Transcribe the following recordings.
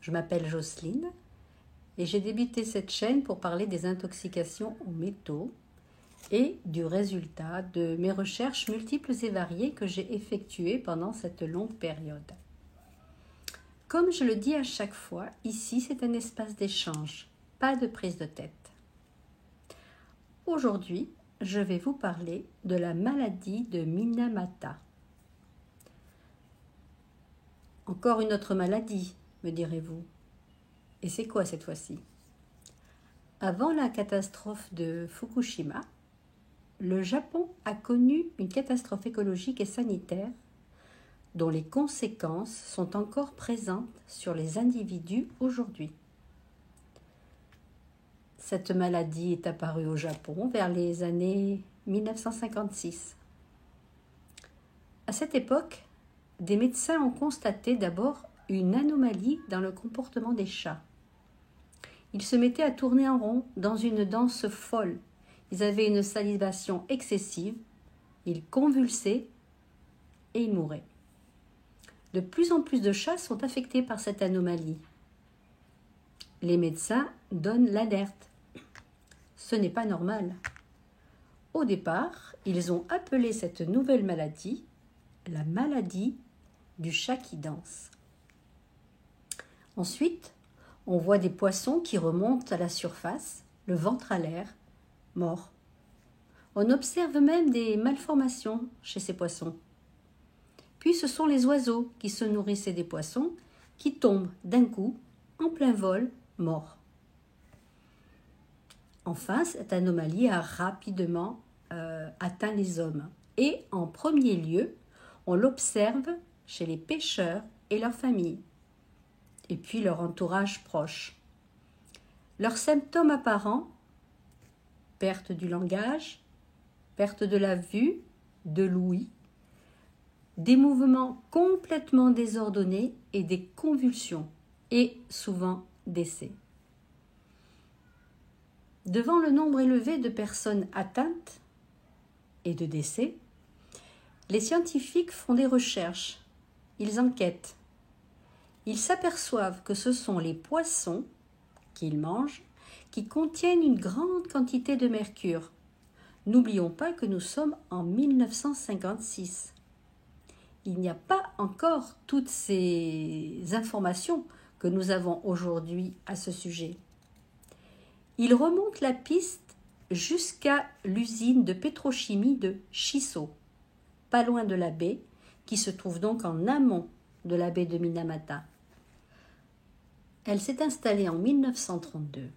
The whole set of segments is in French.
Je m'appelle Jocelyne et j'ai débuté cette chaîne pour parler des intoxications aux métaux et du résultat de mes recherches multiples et variées que j'ai effectuées pendant cette longue période. Comme je le dis à chaque fois, ici c'est un espace d'échange, pas de prise de tête. Aujourd'hui, je vais vous parler de la maladie de Minamata. Encore une autre maladie, me direz-vous. Et c'est quoi cette fois-ci? Avant la catastrophe de Fukushima, le Japon a connu une catastrophe écologique et sanitaire dont les conséquences sont encore présentes sur les individus aujourd'hui. Cette maladie est apparue au Japon vers les années 1956. À cette époque, des médecins ont constaté d'abord une anomalie dans le comportement des chats. Ils se mettaient à tourner en rond dans une danse folle. Ils avaient une salivation excessive, ils convulsaient et ils mouraient. De plus en plus de chats sont affectés par cette anomalie. Les médecins donnent l'alerte. Ce n'est pas normal. Au départ, ils ont appelé cette nouvelle maladie la maladie du chat qui danse. Ensuite, on voit des poissons qui remontent à la surface, le ventre à l'air, morts. On observe même des malformations chez ces poissons. Puis ce sont les oiseaux qui se nourrissaient des poissons qui tombent d'un coup, en plein vol, morts. Enfin, cette anomalie a rapidement atteint les hommes. Et en premier lieu, on l'observe chez les pêcheurs et leurs familles, et puis leur entourage proche. Leurs symptômes apparents, perte du langage, perte de la vue, de l'ouïe, des mouvements complètement désordonnés et des convulsions, et souvent décès. Devant le nombre élevé de personnes atteintes et de décès, les scientifiques font des recherches, ils enquêtent. Ils s'aperçoivent que ce sont les poissons qu'ils mangent qui contiennent une grande quantité de mercure. N'oublions pas que nous sommes en 1956. Il n'y a pas encore toutes ces informations que nous avons aujourd'hui à ce sujet. Ils remontent la piste jusqu'à l'usine de pétrochimie de Shiso, pas loin de la baie, qui se trouve donc en amont de la baie de Minamata. Elle s'est installée en 1932.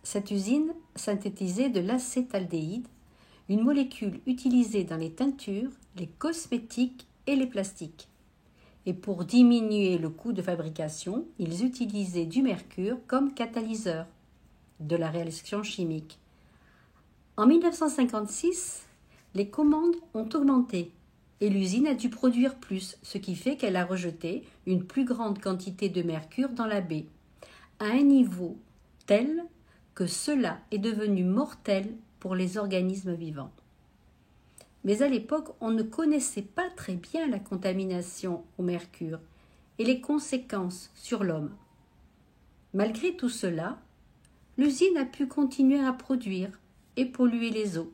Cette usine synthétisait de l'acétaldéhyde, une molécule utilisée dans les teintures, les cosmétiques et les plastiques. Et pour diminuer le coût de fabrication, ils utilisaient du mercure comme catalyseur de la réaction chimique. En 1956, les commandes ont augmenté et l'usine a dû produire plus, ce qui fait qu'elle a rejeté une plus grande quantité de mercure dans la baie, à un niveau tel que cela est devenu mortel pour les organismes vivants. Mais à l'époque, on ne connaissait pas très bien la contamination au mercure et les conséquences sur l'homme. Malgré tout cela, l'usine a pu continuer à produire et polluer les eaux.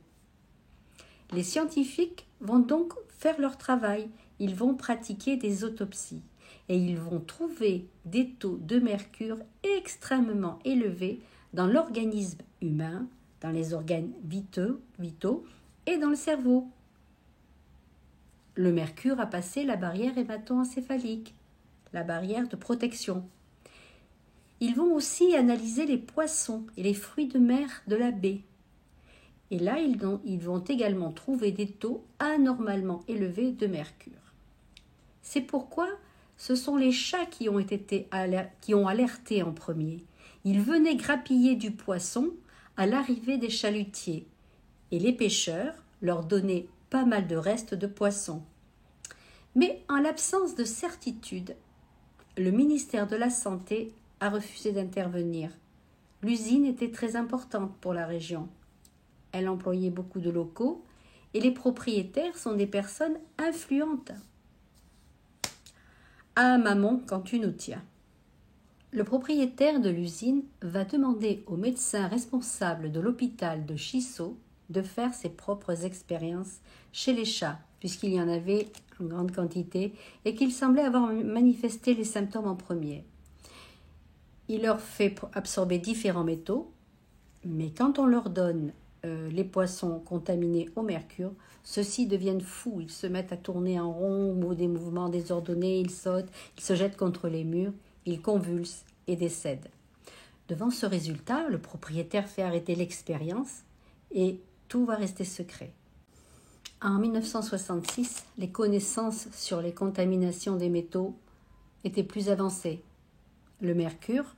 Les scientifiques vont donc faire leur travail, ils vont pratiquer des autopsies et ils vont trouver des taux de mercure extrêmement élevés dans l'organisme humain, dans les organes vitaux et dans le cerveau. Le mercure a passé la barrière hémato-encéphalique, la barrière de protection. Ils vont aussi analyser les poissons et les fruits de mer de la baie. Et là, ils vont également trouver des taux anormalement élevés de mercure. C'est pourquoi ce sont les chats qui ont alerté en premier. Ils venaient grappiller du poisson à l'arrivée des chalutiers et les pêcheurs leur donnaient pas mal de restes de poissons. Mais en l'absence de certitude, le ministère de la Santé a refusé d'intervenir. L'usine était très importante pour la région. Elle employait beaucoup de locaux et les propriétaires sont des personnes influentes. Ah maman, quand tu nous tiens. Le propriétaire de l'usine va demander au médecin responsable de l'hôpital de Chisso de faire ses propres expériences chez les chats, puisqu'il y en avait en grande quantité et qu'ils semblaient avoir manifesté les symptômes en premier. Il leur fait absorber différents métaux, mais quand on leur donne les poissons contaminés au mercure, ceux-ci deviennent fous, ils se mettent à tourner en rond ou des mouvements désordonnés, ils sautent, ils se jettent contre les murs, ils convulsent et décèdent. Devant ce résultat, le propriétaire fait arrêter l'expérience et tout va rester secret. En 1966, les connaissances sur les contaminations des métaux étaient plus avancées. Le mercure,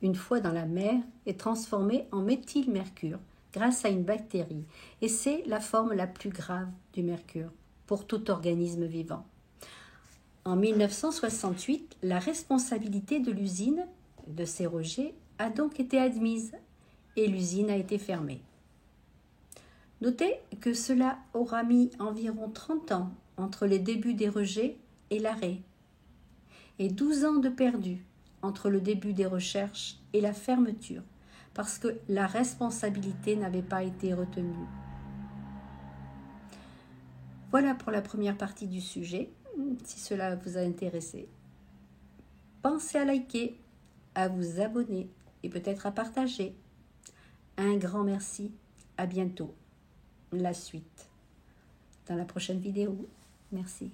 une fois dans la mer, est transformé en méthylmercure grâce à une bactérie, et c'est la forme la plus grave du mercure pour tout organisme vivant. En 1968, la responsabilité de l'usine de ces rejets a donc été admise et l'usine a été fermée. Notez que cela aura mis environ 30 ans entre les débuts des rejets et l'arrêt, et 12 ans de perdus entre le début des recherches et la fermeture, parce que la responsabilité n'avait pas été retenue. Voilà pour la première partie du sujet, si cela vous a intéressé. Pensez à liker, à vous abonner et peut-être à partager. Un grand merci, à bientôt. La suite dans la prochaine vidéo. Merci.